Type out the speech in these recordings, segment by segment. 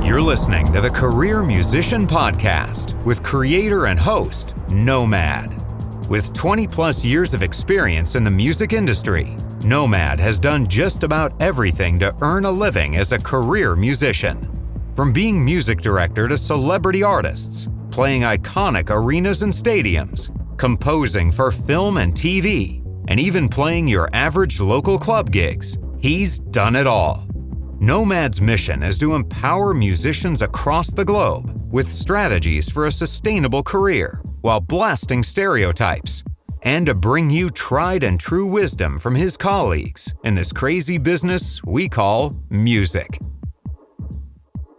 You're listening to the Career Musician Podcast with creator and host, Nomad. With 20 plus years of experience in the music industry, Nomad has done just about everything to earn a living as a career musician. From being music director to celebrity artists, playing iconic arenas and stadiums, composing for film and TV, and even playing your average local club gigs, he's done it all. Nomad's mission is to empower musicians across the globe with strategies for a sustainable career while blasting stereotypes, and to bring you tried and true wisdom from his colleagues in this crazy business we call music.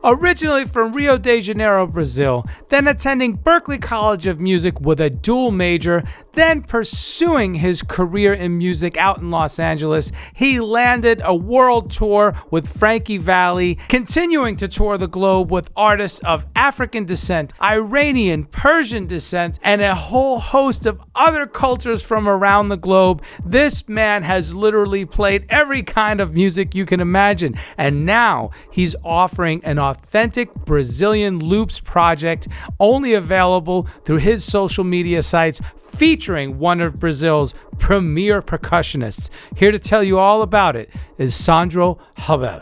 Originally from Rio de Janeiro, Brazil, then attending Berklee College of Music with a dual major, then pursuing his career in music out in Los Angeles, he landed a world tour with Frankie Valli, continuing to tour the globe with artists of African descent, Iranian, Persian descent, and a whole host of other cultures from around the globe. This man has literally played every kind of music you can imagine, and now he's offering an authentic Brazilian loops project only available through his social media sites, featuring one of Brazil's premier percussionists. Here to tell you all about it is Sandro Rebel.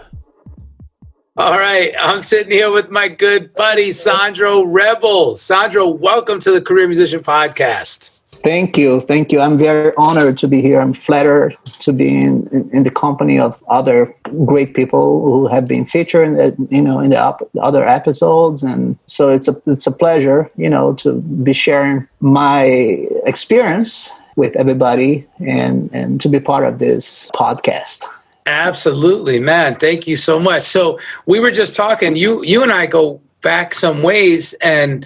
All right, I'm sitting here with my good buddy, Sandro Rebel. Sandro, welcome to the Career Musician Podcast. Thank you. I'm very honored to be here. I'm flattered to be in the company of other great people who have been featured in the other episodes, and so it's a pleasure, to be sharing my experience with everybody and to be part of this podcast. Absolutely, man. Thank you so much. So we were just talking. You and I go back some ways, and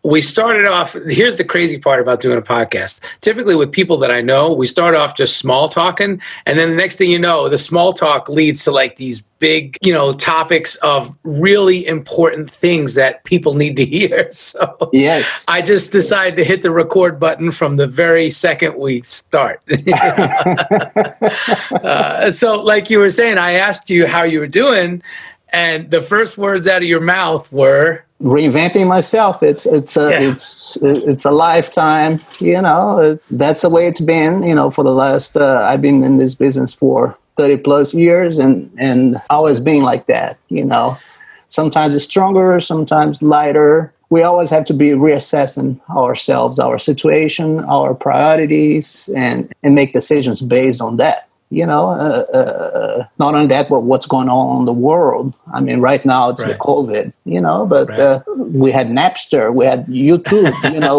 we started off, here's the crazy part about doing a podcast. Typically with people that I know, we start off just small talking, and then the next thing you know, the small talk leads to like these big, topics of really important things that people need to hear. So yes, I just decided to hit the record button from the very second we start. So like you were saying, I asked you how you were doing, and the first words out of your mouth were reinventing myself. It's a lifetime. That's the way it's been. For the last I've been in this business for 30 plus years, and always being like that. Sometimes it's stronger, sometimes lighter. We always have to be reassessing ourselves, our situation, our priorities, and make decisions based on that. Not only that, but what's going on in the world. I mean, right now it's the COVID, but right. We had Napster, we had YouTube,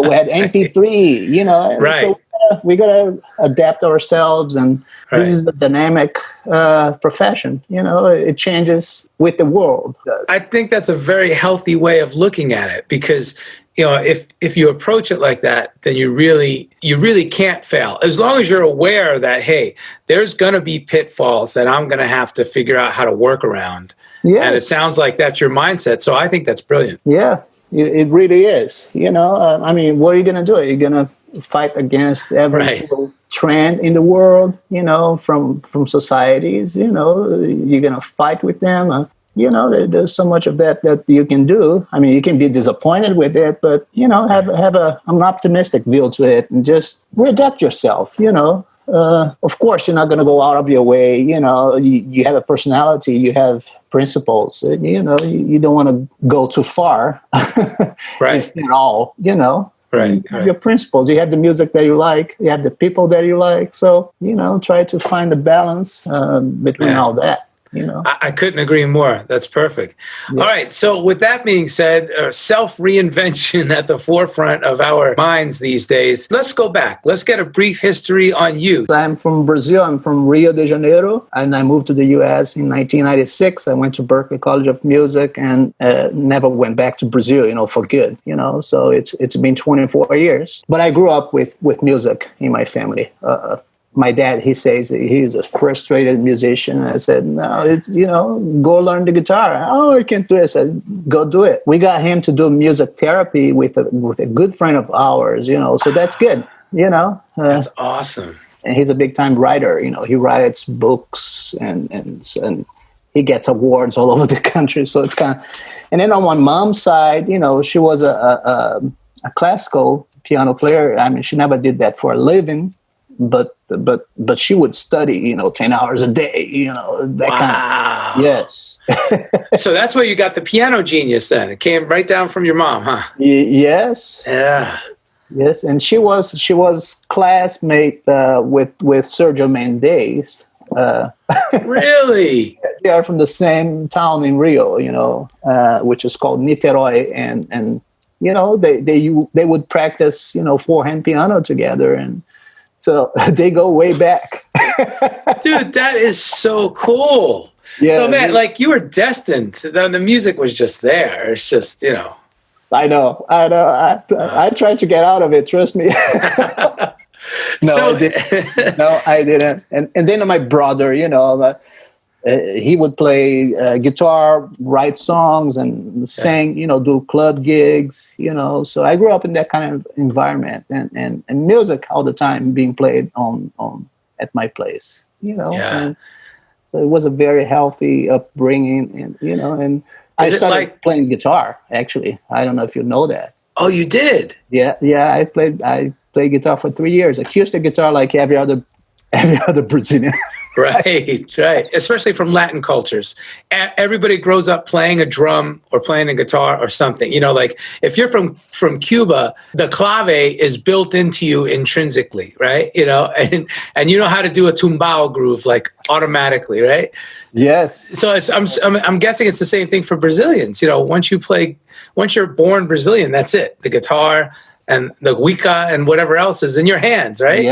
we had MP3, right. So we got to adapt ourselves, and this is the dynamic profession. It changes with the world. I think that's a very healthy way of looking at it, because if you approach it like that, then you really can't fail. As long as you're aware that, hey, there's going to be pitfalls that I'm going to have to figure out how to work around. Yes. And it sounds like that's your mindset. So I think that's brilliant. Yeah, it really is. I mean, what are you going to do? Are you going to fight against every single trend in the world, from societies? You're going to fight with them. There's so much of that you can do. I mean, you can be disappointed with it, but, have an optimistic view to it and just readapt yourself, Of course, you're not going to go out of your way. You have a personality, you have principles, you don't want to go too far, right? At all, Right. You have your principles. You have the music that you like. You have the people that you like. So, try to find a balance between all that. you know. I couldn't agree more. That's perfect. Yeah. All right. So with that being said, self-reinvention at the forefront of our minds these days. Let's go back. Let's get a brief history on you. I'm from Brazil. I'm from Rio de Janeiro, and I moved to the U.S. in 1996. I went to Berklee College of Music and never went back to Brazil, you know, for good, you know. So it's been 24 years. But I grew up with music in my family. My dad, he says he's a frustrated musician. I said, no, you know, go learn the guitar. Oh, I can't do it. I said, go do it. We got him to do music therapy with a good friend of ours, you know, so that's good, you know. That's awesome. And he's a big time writer, you know, he writes books and he gets awards all over the country. So it's kind of, and then on my mom's side, you know, she was a classical piano player. I mean, she never did that for a living. But she would study, you know, 10 hours a day, you know, that kind of, yes. So that's where you got the piano genius then. It came right down from your mom, huh? Yes. Yeah. Yes, and she was classmate with Sergio Mendes. Really? They are from the same town in Rio, you know, which is called Niterói, and you know, they would practice, you know, four-hand piano together, and so they go way back. Dude, that is so cool. Yeah, so, man, like you were destined. The music was just there. It's just, you know. I know. I tried to get out of it. Trust me. I didn't. And then my brother, you know, he would play guitar, write songs, and sing, you know, do club gigs, you know. So I grew up in that kind of environment, and music all the time being played on at my place, you know. Yeah. And so it was a very healthy upbringing, and you know, and I started playing guitar. Actually, I don't know if you know that. Oh, you did? Yeah. I played guitar for 3 years, acoustic guitar, like every other Brazilian. Right. Especially from Latin cultures. Everybody grows up playing a drum or playing a guitar or something. You know, like if you're from Cuba, the clave is built into you intrinsically, right? You know, and you know how to do a tumbao groove like automatically, right? Yes. So I'm guessing it's the same thing for Brazilians. You know, once you're born Brazilian, that's it. The guitar and the huica and whatever else is in your hands, right?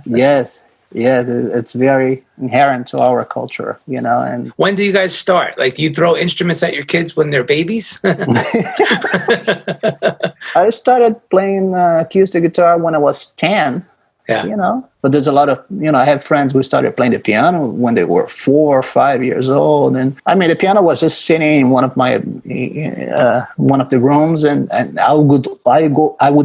Yes. Yes, it's very inherent to our culture, you know. And when do you guys start? Like, do you throw instruments at your kids when they're babies? I started playing acoustic guitar when I was 10. Yeah. You know, but there's a lot of, you know, I have friends who started playing the piano when they were 4 or 5 years old. And I mean, the piano was just sitting in one of the rooms, and I would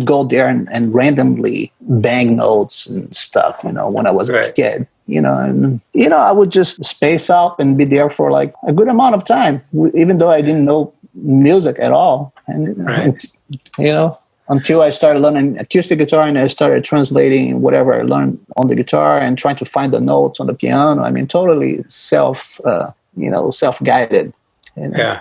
go there and randomly bang notes and stuff, you know, when I was a kid, you know, and, you know, I would just space out and be there for like a good amount of time, even though I didn't know music at all. And, you know, until I started learning acoustic guitar and I started translating whatever I learned on the guitar and trying to find the notes on the piano. I mean, totally self-guided. Yeah.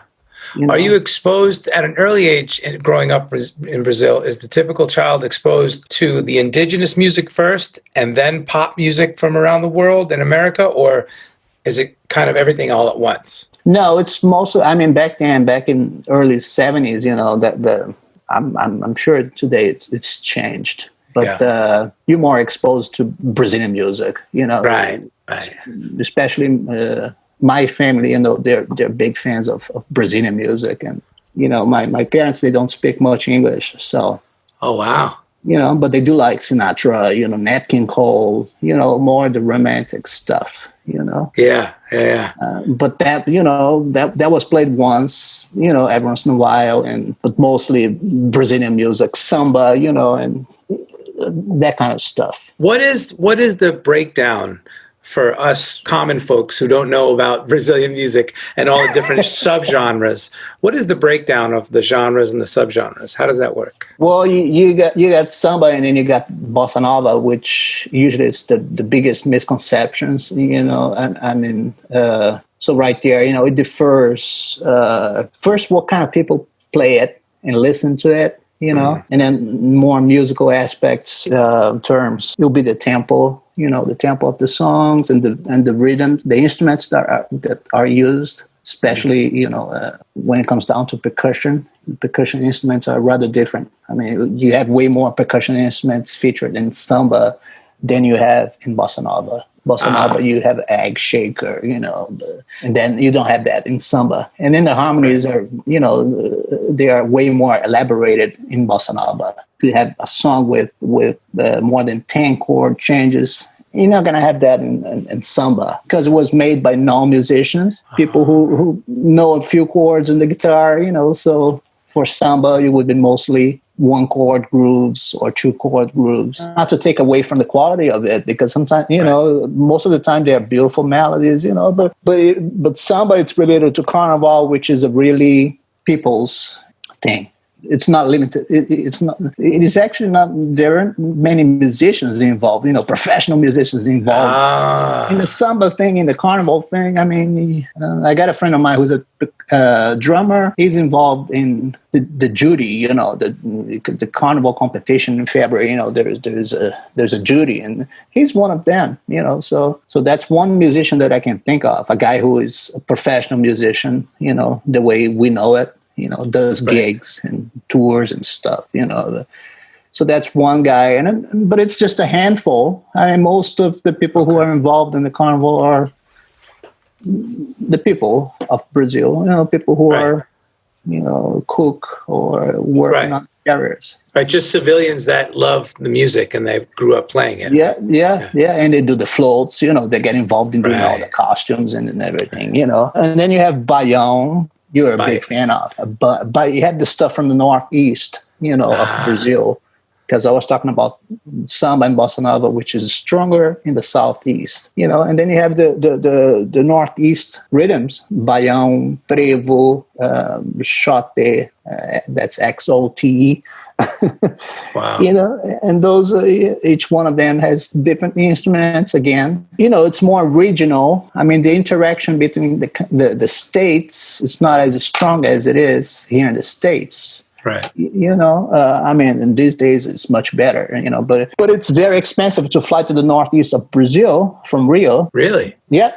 You know? Are you exposed at an early age growing up in Brazil? Is the typical child exposed to the indigenous music first and then pop music from around the world in America? Or is it kind of everything all at once? No, it's mostly, I mean, back in early 70s, you know, I'm sure today it's changed, but you're more exposed to Brazilian music, you know. Right. Especially my family, you know, they're big fans of Brazilian music, and you know, my parents, they don't speak much English, so. Oh wow. You know, but they do like Sinatra, you know, Nat King Cole, you know, more the romantic stuff, you know. Yeah. But that, you know, that was played once, you know, every once in a while, but mostly Brazilian music, samba, you know, and that kind of stuff. What is the breakdown for us common folks who don't know about Brazilian music and all the different subgenres? What is the breakdown of the genres and the subgenres? How does that work? Well, you got samba, and then you got bossa nova, which usually is the biggest misconceptions, you know. And I mean, so right there, you know, it differs. First, what kind of people play it and listen to it, you know, and then more musical aspects, terms. It'll be the tempo, the tempo of the songs and the rhythm, the instruments that are used, especially, when it comes down to percussion. Percussion instruments are rather different. I mean, you have way more percussion instruments featured in samba than you have in bossa nova. Bossa Nova, you have egg shaker, and then you don't have that in samba. And then the harmonies are, they are way more elaborated in bossa nova. You have a song with more than 10 chord changes. You're not going to have that in samba because it was made by non-musicians, people who know a few chords on the guitar, so for samba, it would be mostly one chord grooves or two chord grooves. Not to take away from the quality of it, because sometimes, most of the time they are beautiful melodies, but samba, it's related to carnival, which is a really people's thing. It's not limited. It is actually not, there aren't many musicians involved, professional musicians involved in the samba thing, in the carnival thing. I mean, I got a friend of mine who's a drummer. He's involved in the Judy, the carnival competition in February. There's a Judy, and he's one of them. So that's one musician that I can think of, a guy who is a professional musician. The way we know it. Does gigs and tours and stuff, So that's one guy, but it's just a handful. Most of the people who are involved in the carnival are the people of Brazil, people who are, cook or working on carriers. Right, just civilians that love the music and they grew up playing it. Yeah. And they do the floats, they get involved in doing all the costumes and everything, And then you have Baião. You're a big fan of, but you have the stuff from the northeast, of Brazil, because I was talking about samba and bossa nova, which is stronger in the southeast, and then you have the northeast rhythms, baião, frevo, xote, that's XOTE. Wow. And those, each one of them has different instruments. Again, it's more regional. I mean, the interaction between the states is not as strong as it is here in the States. Right. In these days it's much better, but it's very expensive to fly to the northeast of Brazil from Rio. Really? Yeah.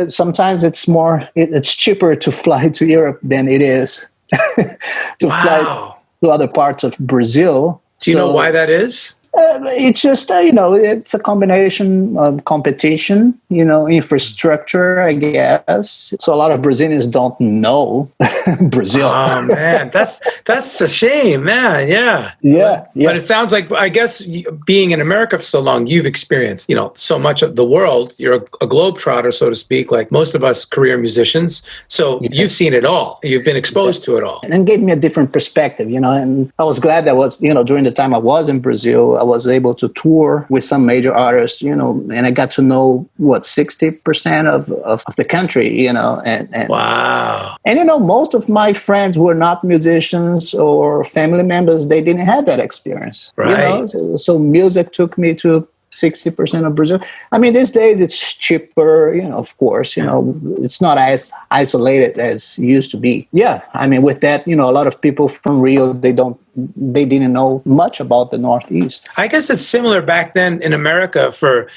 Sometimes it's cheaper to fly to Europe than it is to fly to other parts of Brazil. Do you know why that is? It's just, it's a combination of competition, infrastructure, I guess. So a lot of Brazilians don't know Brazil. Oh, man, that's a shame, man. Yeah. But it sounds like, I guess, being in America for so long, you've experienced, so much of the world. You're a globetrotter, so to speak, like most of us career musicians. So you've seen it all. You've been exposed to it all. And gave me a different perspective, and I was glad that was, during the time I was in Brazil, I was able to tour with some major artists, and I got to know 60% of the country, and wow. And most of my friends who were not musicians or family members, they didn't have that experience. Right. So music took me to 60% of Brazil. I mean, these days it's cheaper, of course, it's not as isolated as it used to be. Yeah. I mean, with that, a lot of people from Rio, they didn't know much about the Northeast. I guess it's similar back then in America for,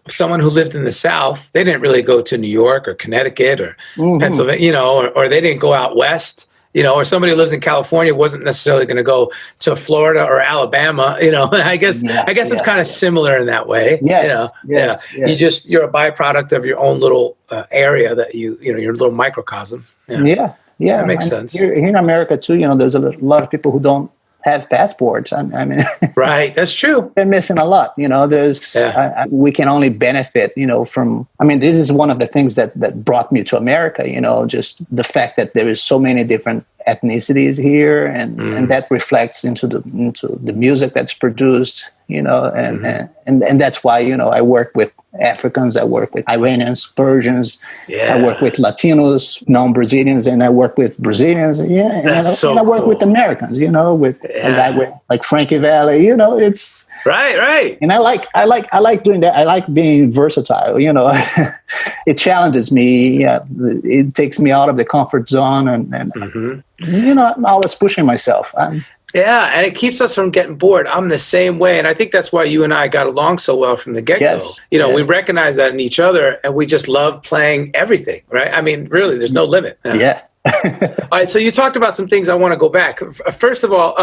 someone who lived in the South. They didn't really go to New York or Connecticut or Pennsylvania, or they didn't go out west. Or somebody who lives in California wasn't necessarily going to go to Florida or Alabama. I guess it's kind of similar in that way. Yes, yes. You're a byproduct of your own little area that your little microcosm. Yeah. That makes sense. Here in America too, there's a lot of people who don't have passports. I mean, right. That's true. They're missing a lot. We can only benefit, from. I mean, this is one of the things that brought me to America. Just the fact that there is so many different ethnicities here, and that reflects into the music that's produced. And that's why I work with Africans, I work with Iranians, Persians, I work with Latinos, non-Brazilians, and I work with Brazilians, and I work with Americans, with a guy like Frankie Valli, it's right. And I like doing that. I like being versatile, it challenges me. It takes me out of the comfort zone, and I'm always pushing myself. Yeah, and it keeps us from getting bored. I'm the same way, and I think that's why you and I got along so well from the get-go. Yes, You know, we yes. recognize that in each other, and we just love playing everything, right? I mean, really, there's no limit. Yeah. All right, so you talked about some things I want to go back. First of all,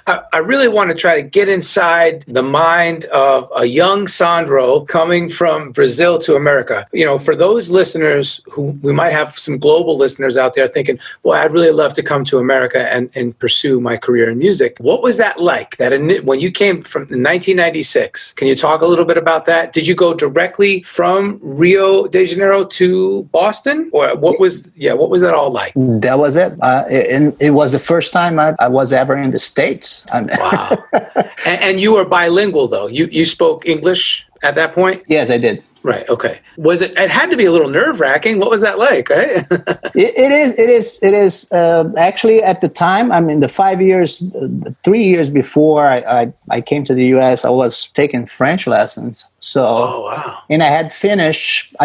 I really want to try to get inside the mind of a young Sandro coming from Brazil to America. You know, for those listeners who we might have some global listeners out there thinking, well, I'd really love to come to America and pursue my career in music. What was that like? When you came from 1996, can you talk a little bit about that? Did you go directly from Rio de Janeiro to Boston, or what was that all like? That was it. It was the first time I was ever in the States. Wow. And you were bilingual, though. You spoke English at that point? Yes, I did. Right. Okay. It had to be a little nerve-wracking. What was that like, right? It is. Actually, at the time, I mean, the 3 years before I came to the U.S., I was taking French lessons. So, oh, wow. And I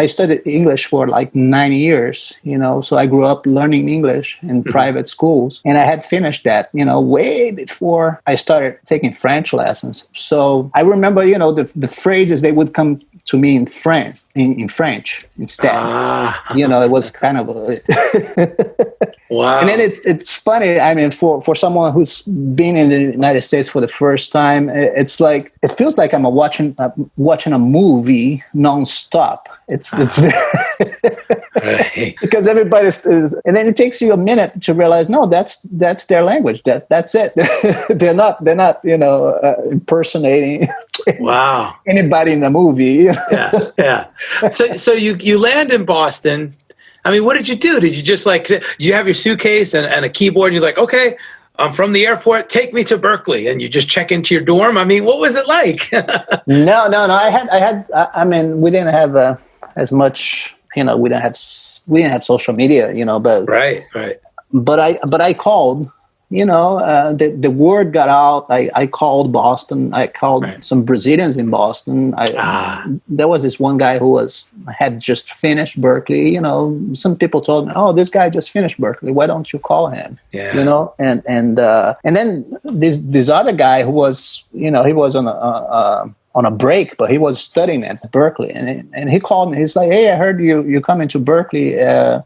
studied English for like 9 years, so I grew up learning English in private schools. And I had finished that, way before I started taking French lessons. So I remember, the phrases, they would come to me in French instead. It was kind of wow. And then it's funny. I mean, for someone who's been in the United States for the first time, it's like it feels like I'm watching a movie nonstop. It's right. Because everybody's, and then it takes you a minute to realize, no, that's their language. That's it. they're not impersonating. Wow. Anybody in the movie. Yeah. So you land in Boston. I mean, what did you do? Did you just you have your suitcase and a keyboard and you're like, okay, I'm from the airport, take me to Berkeley, and you just check into your dorm? I mean, what was it like? No. I mean, we didn't have as much, we didn't have social media, but right. But I called. The word got out. I called Boston. I called some Brazilians in Boston. There was this one guy who had just finished Berkeley. Some people told me, "Oh, this guy just finished Berkeley. Why don't you call him?" Yeah. And then this other guy who was, he was on a break, but he was studying at Berkeley, and he called me. He's like, "Hey, I heard you coming to Berkeley.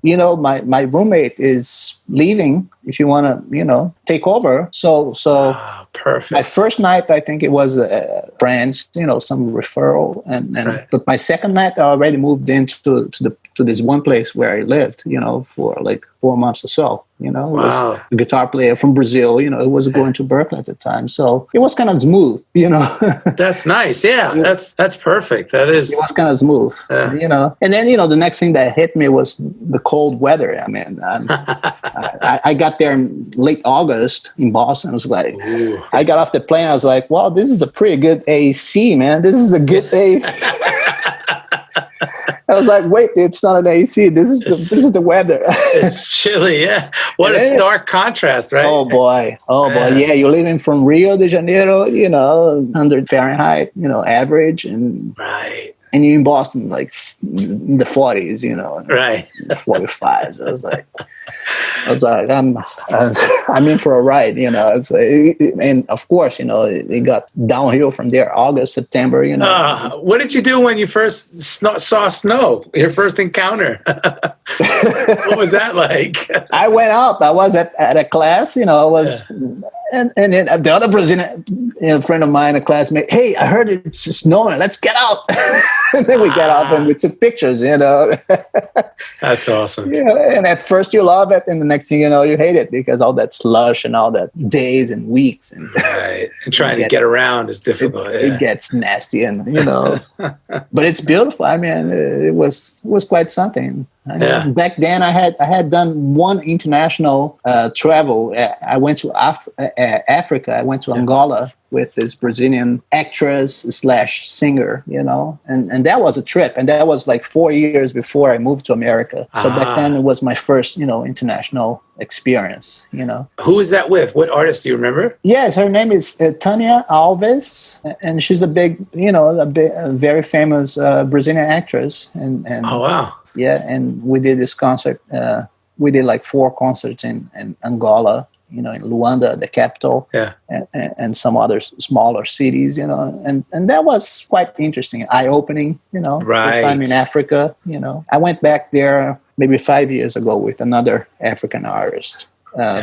My roommate is leaving. If you want to, take over." So perfect. My first night, I think it was friends, some referral, but my second night, I already moved into to this one place where I lived, for like 4 months or so. Wow. Was a guitar player from Brazil. It was going to Berkeley at the time, so it was kind of smooth. That's nice. Yeah, that's perfect. That is. It was kind of smooth. And then the next thing that hit me was the cold weather. I mean, I got there in late August in Boston. I was like, ooh. I got off the plane. I was like, wow, this is a pretty good AC, man. This is a good AC. I was like, wait, it's not an AC. This is the weather. It's chilly, yeah. What a stark contrast, right? Oh boy. Yeah, you're living from Rio de Janeiro, 100 Fahrenheit, average, and right. And you're in Boston, like in the 40s, right? 45s. I was like, I'm in for a ride, and of course, it got downhill from there. August, September, What did you do when you first saw snow? Your first encounter? What was that like? I went out. I was at a class, I was. Yeah. And then the other Brazilian friend of mine, a classmate, hey, I heard it's snowing. Let's get out. And then we got out and we took pictures, That's awesome. Yeah, and at first you love it, and the next thing you know, you hate it because all that slush and all that days and weeks. And and trying to get around is difficult. It gets nasty, and but it's beautiful. I mean, it was quite something. Back then, I had done one international travel. I went to Africa. I went to Angola with this Brazilian actress / singer, and that was a trip. And that was like 4 years before I moved to America. So back then, it was my first, international experience. Who is that with? What artist do you remember? Yes, her name is Tânia Alves, and she's a very famous Brazilian actress. And oh wow. Yeah, and we did this concert. We did like 4 concerts in Angola, in Luanda, the capital, and some other smaller cities, and that was quite interesting, eye-opening, first time in Africa, I went back there maybe 5 years ago with another African artist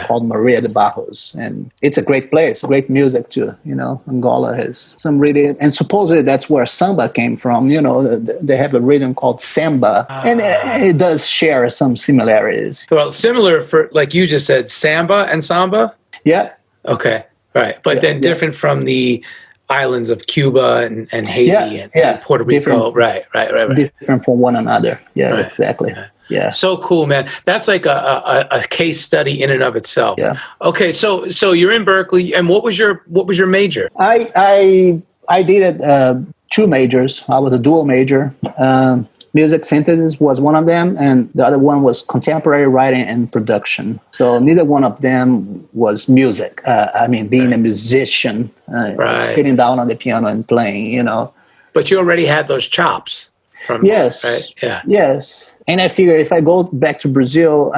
called Maria de Barros, and it's a great place, great music too. Angola has some really, and supposedly that's where samba came from. They have a rhythm called samba, and it does share some similarities. Well, similar for, like you just said, samba and samba. Yeah. Okay. Right. But then different from the islands of Cuba and Haiti and Puerto Rico. Right. Different from one another. Yeah. Right. Exactly. Yeah. So cool, man. That's like a case study in and of itself. Yeah. Okay. So you're in Berkeley, and what was your major? I did two majors. I was a dual major. Music synthesis was one of them, and the other one was contemporary writing and production. So neither one of them was music. Being a musician, sitting down on the piano and playing, But you already had those chops. Yes. Right? Yeah. Yes. And I figure if I go back to Brazil,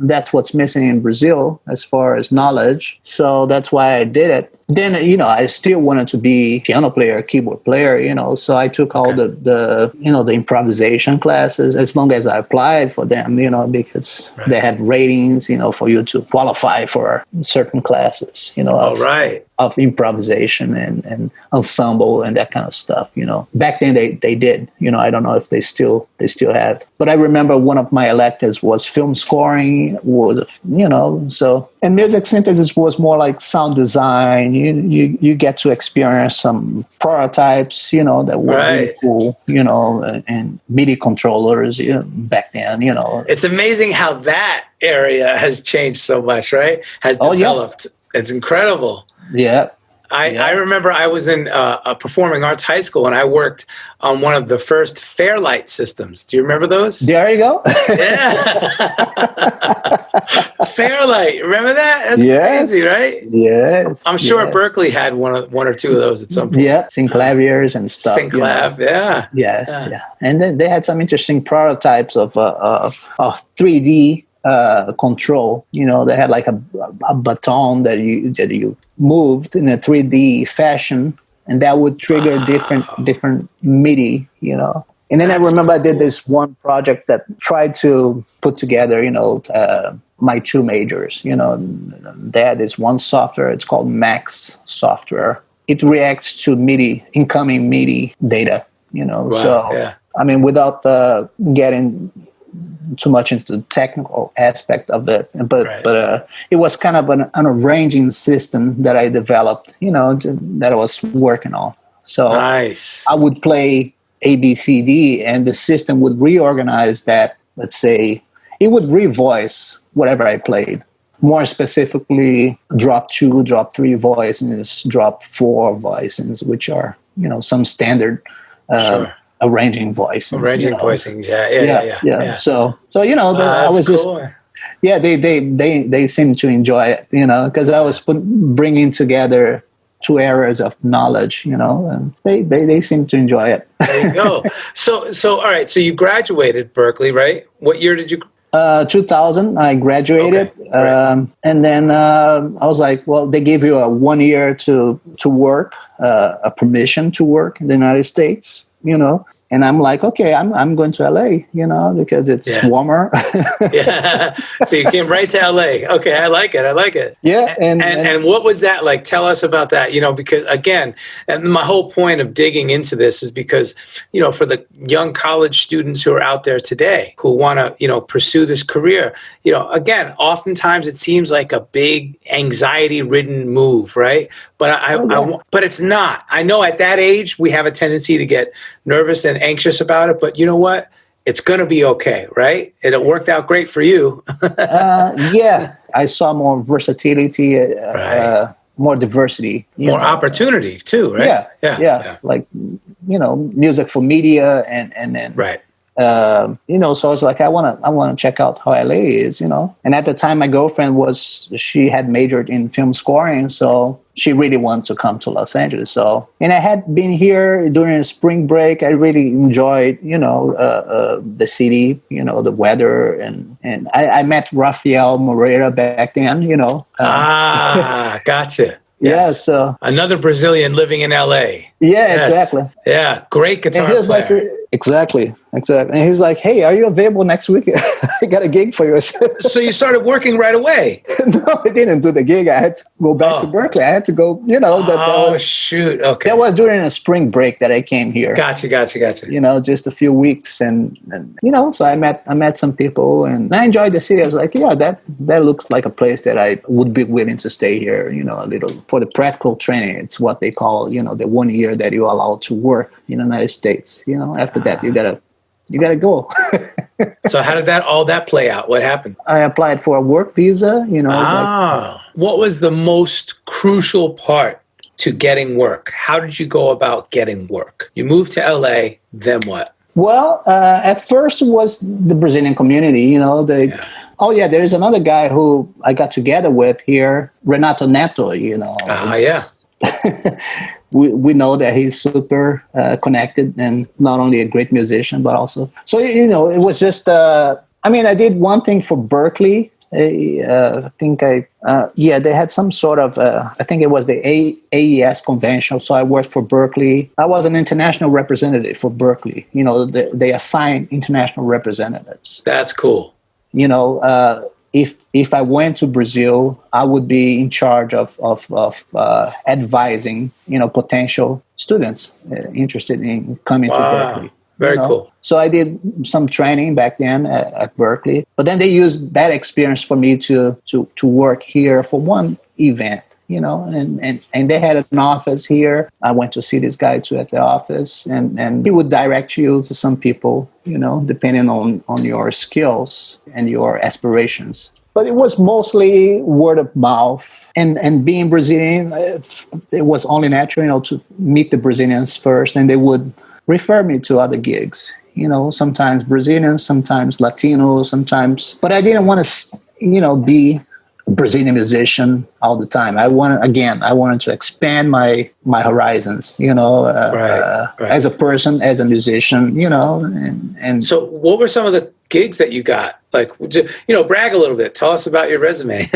that's what's missing in Brazil as far as knowledge. So that's why I did it. Then, I still wanted to be piano player, keyboard player, so I took all the improvisation classes as long as I applied for them, because they have ratings, for you to qualify for certain classes, of improvisation and ensemble and that kind of stuff, Back then they did, I don't know if they still have. But I remember one of my electives was film scoring, and music synthesis was more like sound design. You get to experience some prototypes, that were really cool, and MIDI controllers, back then, It's amazing how that area has changed so much, right? Has developed. Yeah. It's incredible. Yeah. I remember I was in a performing arts high school, and I worked on one of the first Fairlight systems. Do you remember those? There you go. Yeah. Fairlight. Remember that? That's crazy, right? Yes. I'm sure Berkeley had one or two of those at some point. Yeah, synclaviers and stuff. Synclav, yeah. And then they had some interesting prototypes of 3D control. They had like a baton that you moved in a 3D fashion, and that would trigger different MIDI, And then I remember I did this one project that tried to put together, my two majors. They had this one software. It's called Max software. It reacts to MIDI, incoming MIDI data. Without getting too much into the technical aspect of it, but it was kind of an arranging system that I developed, that I was working on. So nice. I would play A, B, C, D, and the system would reorganize that. Let's say it would revoice whatever I played. More specifically, drop 2, drop 3 voicings, drop 4 voicings, which are some standard. Arranging voicings. Voicings, yeah. So I was cool. They seemed to enjoy it, because I was bringing together two areas of knowledge, and they seemed to enjoy it. There you go. So all right. So you graduated Berkeley, right? What year did you? 2000, I graduated, and then I was like, well, they gave you a 1 year to work, a permission to work in the United States. And I'm like, okay, I'm going to LA, because it's warmer. Yeah. So you came right to LA. Okay. I like it. Yeah. And what was that like? Tell us about that, because again, and my whole point of digging into this is because, for the young college students who are out there today who want to, pursue this career, again, oftentimes it seems like a big anxiety ridden move, right? But but it's not. I know at that age, we have a tendency to get nervous and anxious about it, but you know what? It's going to be okay, right? It worked out great for you. I saw more versatility, more diversity. More opportunity too, right? Yeah. Like, music for media and then So I was like, I want to check out how LA is, And at the time, my girlfriend she had majored in film scoring, so she really wanted to come to Los Angeles. So, and I had been here during a spring break. I really enjoyed, the city, the weather, and I met Rafael Moreira back then, Gotcha. Yeah, Yes. so another Brazilian living in LA. Yeah, Yes. exactly. Yeah, great guitar player. Like, exactly. And he's like, "Hey, are you available next week? I got a gig for you." So you started working right away? No, I didn't do the gig. I had to go back to Berkeley. I had to go. That was, shoot. Okay. That was during a spring break that I came here. Gotcha. Just a few weeks, and so I met some people, and I enjoyed the city. I was like, yeah, that looks like a place that I would be willing to stay here. A little for the practical training. It's what they call, the 1 year that you're allowed to work in the United States. After that, you gotta go. So how did all that play out? What happened? I applied for a work visa. What was the most crucial part to getting work? How did you go about getting work? You moved to LA, then what? Well, at first it was the Brazilian community. Oh yeah, there is another guy who I got together with here, Renato Neto. Yeah. We know that he's super connected and not only a great musician, but also. So, it was just, I did one thing for Berkeley. I think they had some sort of, I think it was the AES convention. So I worked for Berkeley. I was an international representative for Berkeley. They assign international representatives. That's cool. If I went to Brazil, I would be in charge of advising, potential students interested in coming to Berkeley. Very cool. So I did some training back then at Berkeley, but then they used that experience for me to work here for one event. And they had an office here. I went to see this guy too at the office, and he would direct you to some people, depending on your skills and your aspirations. But it was mostly word of mouth, and being Brazilian, it was only natural, to meet the Brazilians first, and they would refer me to other gigs. Sometimes Brazilians, sometimes Latinos, sometimes. But I didn't want to, be Brazilian musician all the time. I wanted to expand my horizons, as a person, as a musician, and so what were some of the gigs that you got? Like, brag a little bit. Tell us about your resume.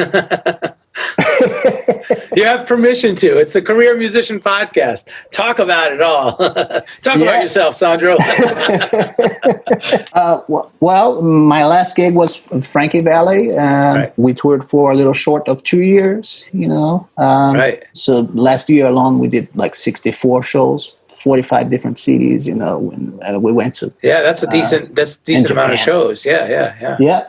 You have permission to. It's the Career Musician Podcast. Talk about it all. Talk about yourself, Sandro. Well, my last gig was Frankie Valli. Right. We toured for a little short of 2 years, Right. So last year alone, we did like 64 shows, 45 different cities, when we went to. Yeah, that's a decent amount of shows. Yeah. Yeah.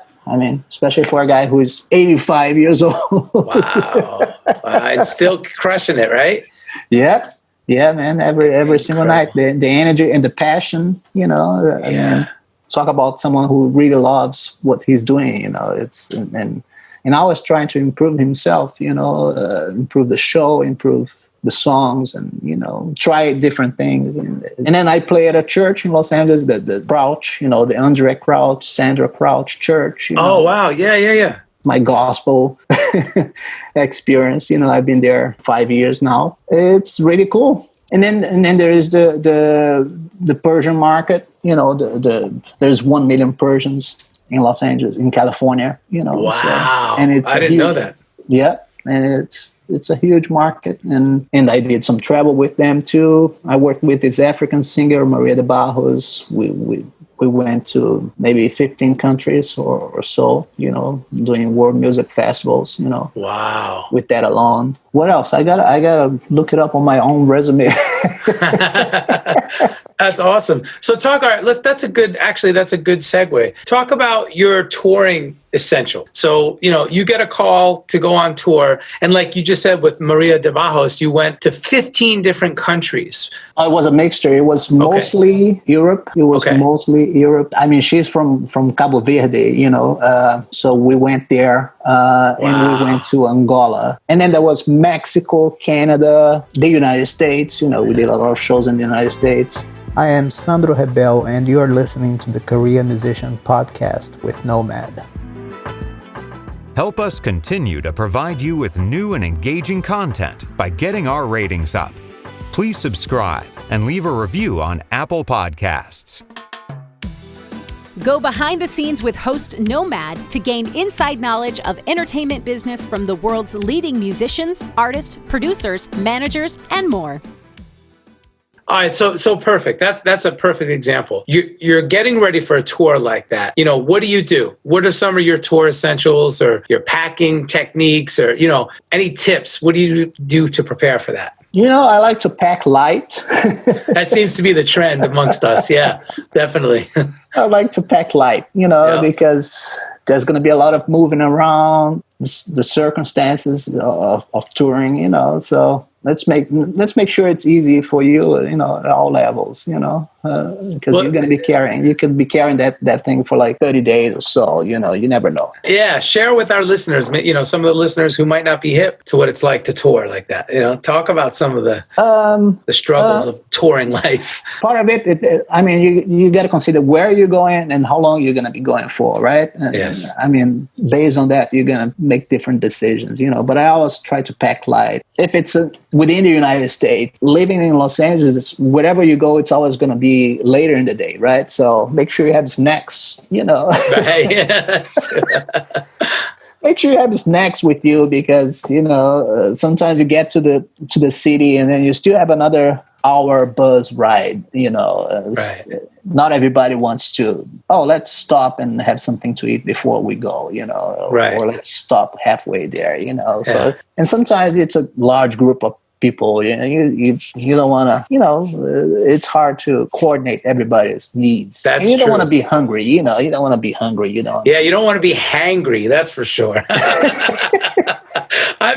Especially for a guy who is 85 years old. Wow. And still crushing it, right? Yeah. Yeah, man. Every single night, the energy and the passion, talk about someone who really loves what he's doing, and always trying to improve himself, improve the show, improve the songs, and try different things, and then I play at a church in Los Angeles, the Crouch, the Andre Crouch, Sandra Crouch Church. Oh wow, yeah. My gospel experience, I've been there 5 years now. It's really cool. And then there is the Persian market. There's 1 million Persians in Los Angeles, in California. Wow, so, and it's I didn't know that. Yeah, and it's a huge market, and I did some travel with them too. I worked with this African singer, Maria de Barros. We went to maybe 15 countries or so, doing world music festivals, Wow. With that alone. What else? I gotta look it up on my own resume. That's awesome. So that's a good segue. Talk about your touring essential. So, you get a call to go on tour. And like you just said with Maria de Bajos, you went to 15 different countries. It was a mixture. It was mostly Europe. Mostly Europe. I mean, she's from Cabo Verde, so we went there and we went to Angola. And then there was Mexico, Canada, the United States. We did a lot of shows in the United States. I am Sandro Rebel, and you are listening to the Career Musician Podcast with Nomad. Help us continue to provide you with new and engaging content by getting our ratings up. Please subscribe and leave a review on Apple Podcasts. Go behind the scenes with host Nomad to gain inside knowledge of entertainment business from the world's leading musicians, artists, producers, managers, and more. All right, so perfect. That's a perfect example. You're getting ready for a tour like that. What do you do? What are some of your tour essentials or your packing techniques or, any tips? What do you do to prepare for that? I like to pack light. That seems to be the trend amongst us. Yeah, definitely. I like to pack light, because there's going to be a lot of moving around, the circumstances of touring, so let's make sure it's easy for you, at all levels, because you're going to be carrying. You could be carrying that thing for like 30 days or so. You never know. Yeah, share with our listeners. Some of the listeners who might not be hip to what it's like to tour like that. Talk about some of the struggles of touring life. Part of it, I mean, you got to consider where you're going and how long you're going to be going for, right? And, yes. I mean, based on that, you're going to make different decisions. But I always try to pack light. If it's within the United States, living in Los Angeles, wherever you go, it's always going to be later in the day, right? So make sure you have snacks, Right, yeah. Make sure you have snacks with you because, sometimes you get to the city and then you still have another hour bus ride, Right. Not everybody wants to, let's stop and have something to eat before we go, Right. or let's stop halfway there, Yeah. So, and sometimes it's a large group of people, you don't want to, it's hard to coordinate everybody's needs. That's and you don't true. want to be hungry, you don't want to be hungry, Yeah, you don't want to be hangry, that's for sure.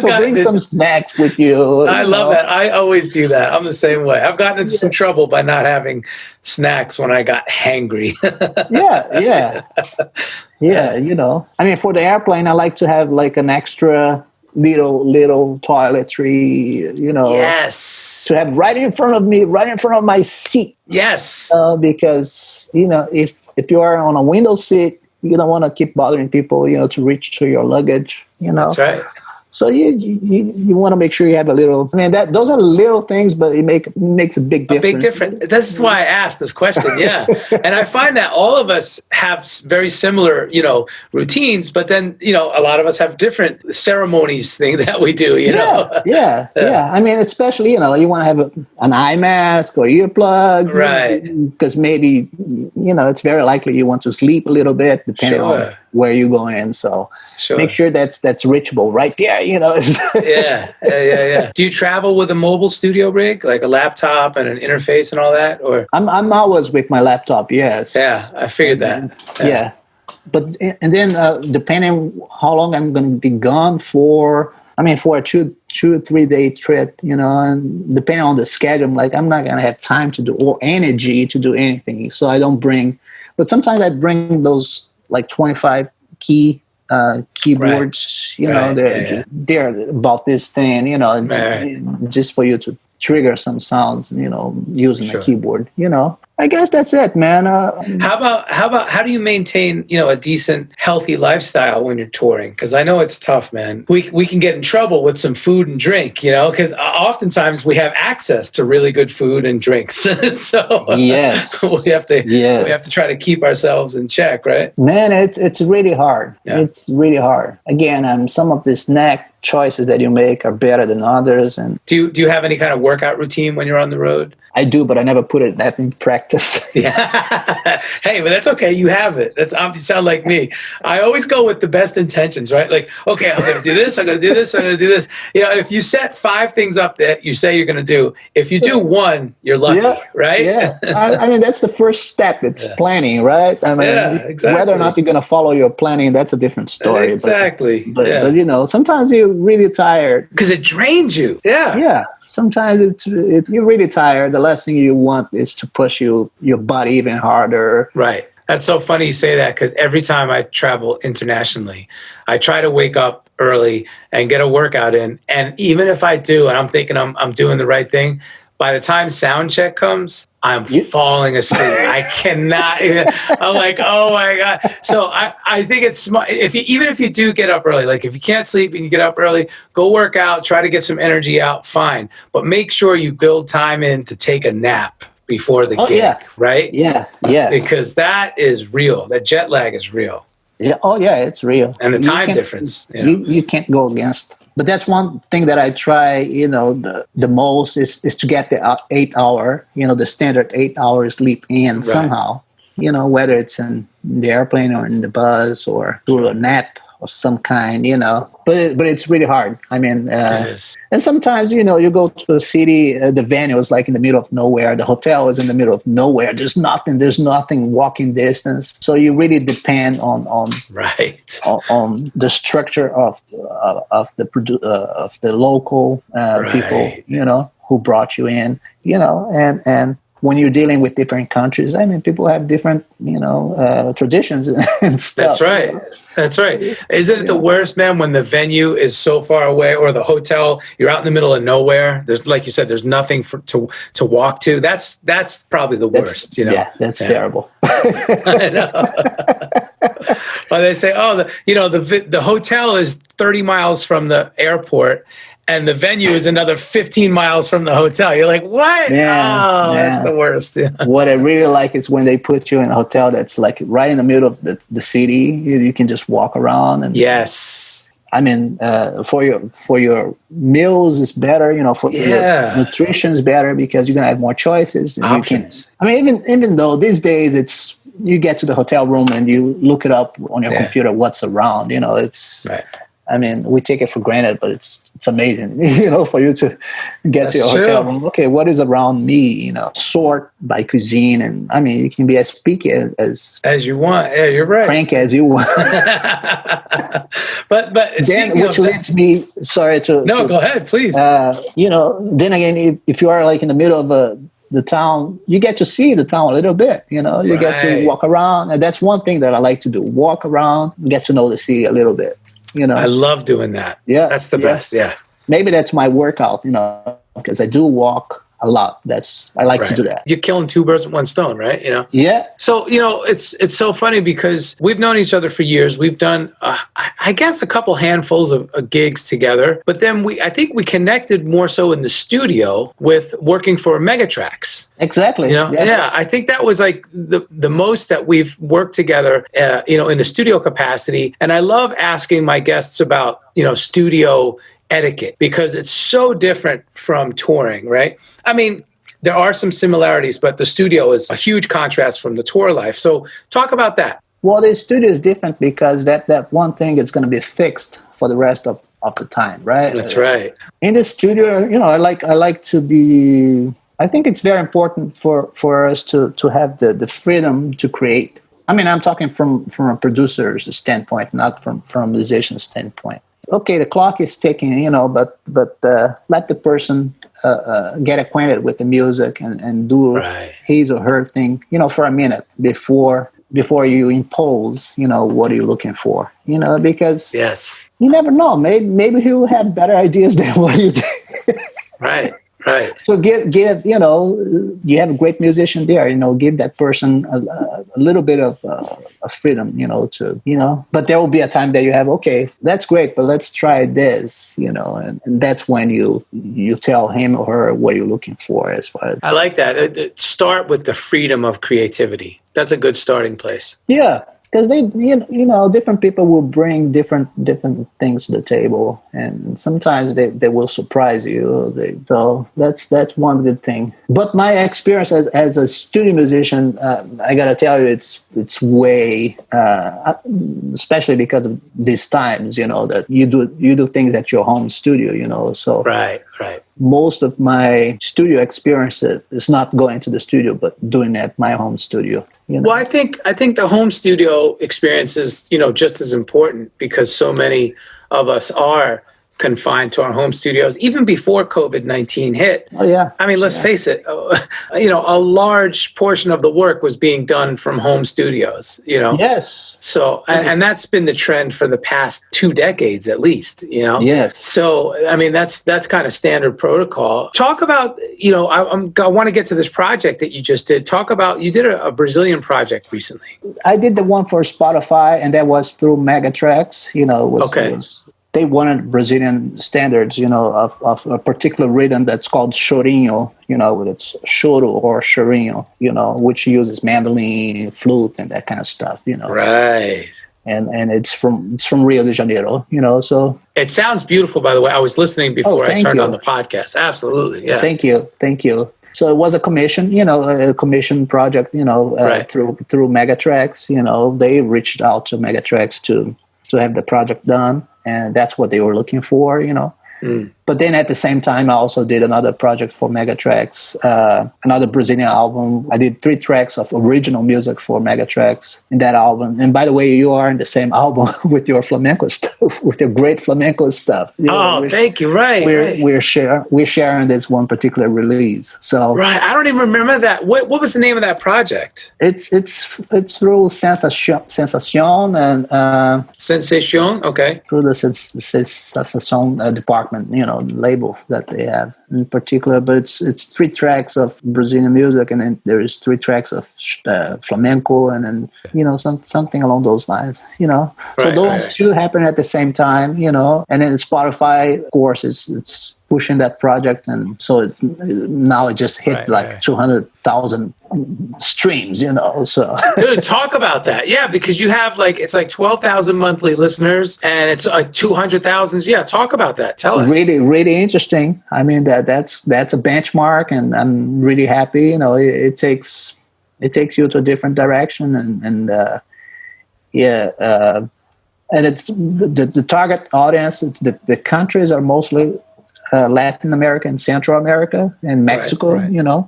Bring some snacks with you. I love that. I always do that. I'm the same way. I've gotten into some trouble by not having snacks when I got hangry. Yeah. I mean, for the airplane, I like to have like an extra little toiletry, Yes. to have right in front of me, right in front of my seat. Yes. Because, if you are on a window seat, you don't want to keep bothering people, to reach to your luggage, That's right. So you want to make sure you have a little. I mean, those are little things, but it makes a big difference. A big difference. This is why I asked this question. Yeah, and I find that all of us have very similar, routines, but then a lot of us have different ceremonies thing that we do. Yeah. I mean, especially you want to have an eye mask or earplugs, right? Because maybe it's very likely you want to sleep a little bit, depending on where you're going. So make sure that's reachable right there. Yeah. Do you travel with a mobile studio rig, like a laptop and an interface and all that, or? I'm always with my laptop. Yes. Yeah, I figured that. Yeah. But and then depending how long I'm going to be gone for. I mean, for a 2 or 3 day trip, and depending on the schedule, I'm not going to have time to do or energy to do anything. So I don't bring. But sometimes I bring those like 25 keyboards, Right. they're about this thin, just for you to trigger some sounds, using a keyboard, I guess that's it, man. How do you maintain, a decent, healthy lifestyle when you're touring? Because I know it's tough, man. We can get in trouble with some food and drink, because oftentimes we have access to really good food and drinks. So yes, we have to try to keep ourselves in check, right? Man, it's really hard. Yeah. It's really hard. Again, some of the snack choices that you make are better than others. And do you have any kind of workout routine when you're on the road? I do, but I never put that in practice. Yeah. Hey, but that's okay. You have it. You sound like me. I always go with the best intentions, right? Like, okay, I'm going to do this. I'm going to do this. I'm going to do this. If you set 5 things up that you say you're going to do, if you do one, you're lucky, right? Yeah. I mean, that's the first step. It's planning, right? I mean, exactly. Whether or not you're going to follow your planning, that's a different story. Exactly. But sometimes you're really tired. Because it drains you. Yeah. Yeah. Sometimes you're really tired. The last thing you want is to push your body even harder. Right. That's so funny you say that, because every time I travel internationally, I try to wake up early and get a workout in. And even if I do, and I'm thinking I'm doing the right thing, by the time sound check comes, I'm falling asleep. I cannot even. I'm like, oh my God. So I think it's smart. Even if you do get up early, like if you can't sleep and you get up early, go work out, try to get some energy out, fine. But make sure you build time in to take a nap before the gig, right? Yeah. Because that is real. That jet lag is real. Yeah. Oh yeah, it's real. And the time difference. You can't go against. But that's one thing that I try, the most is to get the 8 hour, the standard 8 hour sleep in somehow, whether it's in the airplane or in the bus or do a nap of some kind, but it's really hard. I mean, it is. And sometimes, you go to a city, the venue is like in the middle of nowhere. The hotel is in the middle of nowhere. There's nothing walking distance. So you really depend on the structure of the local people, who brought you in, and when you're dealing with different countries, I mean, people have different, traditions and stuff. That's right. Isn't it the worst, man, when the venue is so far away, or the hotel, you're out in the middle of nowhere. There's, like you said, there's nothing to walk to. That's probably the worst, Yeah, that's terrible. I know. Well, they say, the hotel is 30 miles from the airport, and the venue is another 15 miles from the hotel. You're like, what? That's the worst. Yeah. What I really like is when they put you in a hotel that's like right in the middle of the city. You can just walk around. And yes. I mean, for your meals is better. For your nutrition is better because you're gonna have more choices. And options. Even though these days you get to the hotel room and you look it up on your computer what's around. It's. Right. I mean, we take it for granted, but it's amazing, for you to get to your hotel room. Okay, what is around me? Sort by cuisine, and I mean, you can be as picky as you want. Yeah, you're right. Frank as you want. but then, which leads me. Sorry to. No, go ahead, please. Then again, if you are like in the middle of the town, you get to see the town a little bit. You get to walk around, and that's one thing that I like to do: walk around, get to know the city a little bit. I love doing that. Yeah. That's the best. Yeah. Maybe that's my workout, because I do walk a lot. I like to do that. You're killing 2 birds with one stone, right? Yeah. So, it's so funny because we've known each other for years. We've done, I guess, a couple handfuls of gigs together, but then I think we connected more so in the studio with working for Megatracks. Exactly. I think that was like the most that we've worked together, in the studio capacity. And I love asking my guests about, studio etiquette, because it's so different from touring, right? I mean, there are some similarities, but the studio is a huge contrast from the tour life. So talk about that. Well, the studio is different because that one thing is going to be fixed for the rest of the time, right? That's right. In the studio, I like to be. I think it's very important for us to have the freedom to create. I mean, I'm talking from a producer's standpoint, not from a musician's standpoint. Okay, the clock is ticking, but let the person get acquainted with the music and do his or her thing, for a minute before you impose, what are you looking for, because you never know. Maybe he'll have better ideas than what you did. Right. So give you have a great musician there, give that person a little bit of freedom, but there will be a time that you have, okay, that's great, but let's try this, and that's when you tell him or her what you're looking for as far as. I like that. Start with the freedom of creativity. That's a good starting place. Yeah. because they, different people will bring different things to the table, and sometimes they will surprise you. So that's one good thing. But my experience as a studio musician, I gotta tell you, it's way, especially because of these times, that you do things at your home studio, so Right. most of my studio experience is not going to the studio, but doing it at my home studio. Well, I think the home studio experience is, just as important, because so many of us are confined to our home studios, even before COVID-19 hit. Oh, yeah. I mean, let's face it, a large portion of the work was being done from home studios, Yes. So, and that's been the trend for the past 2 decades, at least, Yes. So, I mean, that's kind of standard protocol. Talk about, I want to get to this project that you just did. Talk about, you did a Brazilian project recently. I did the one for Spotify, and that was through Megatracks. They wanted Brazilian standards, of a particular rhythm that's called chorinho, it's choro or chorinho, which uses mandolin, flute, and that kind of stuff, Right. And it's from Rio de Janeiro, so. It sounds beautiful, by the way. I was listening before I turned on the podcast. Absolutely, yeah. Thank you. So it was a commission, a commission project, Right. through Megatracks. They reached out to Megatracks to have the project done, and that's what they were looking for, But then at the same time, I also did another project for Megatracks, another Brazilian album. I did 3 tracks of original music for Megatracks in that album. And by the way, you are in the same album with your flamenco stuff, with your great flamenco stuff. Thank you. Right. We're sharing this one particular release. So right. I don't even remember that. What was the name of that project? It's through Sensacion and Sensation. Okay. through the Sensacion department, label that they have in particular. But it's 3 tracks of Brazilian music, and then there is 3 tracks of flamenco, and then something along those lines. So those 2 happen at the same time. And then Spotify, of course, it's pushing that project, and so now it just hit 200,000 streams, so. Dude, talk about that. Yeah, because you have it's 12,000 monthly listeners, and it's 200,000. Yeah, talk about that. Tell us. Really, really interesting. I mean, that's a benchmark, and I'm really happy. It takes you to a different direction, and it's the target audience. The countries are mostly Latin America and Central America and Mexico, right.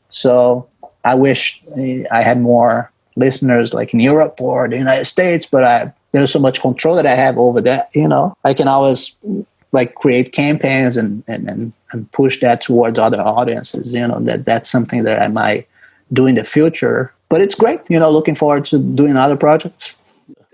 So I wish I had more listeners like in Europe or the United States, but there's so much control that I have over that, I can always create campaigns and push that towards other audiences, that's something that I might do in the future. But it's great, looking forward to doing other projects.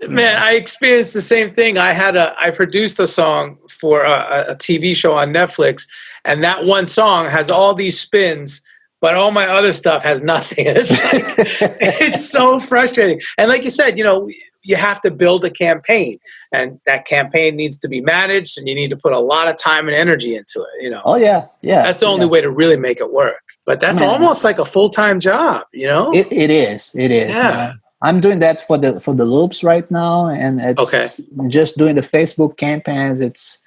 Man, I experienced the same thing. I produced a song for a TV show on Netflix, and that one song has all these spins, but all my other stuff has nothing. It's so frustrating. And like you said, you have to build a campaign, and that campaign needs to be managed, and you need to put a lot of time and energy into it. Oh yeah. That's the only way to really make it work. But that's almost like a full-time job. It is. Yeah. I'm doing that for the loops right now, and it's just doing the Facebook campaigns. It's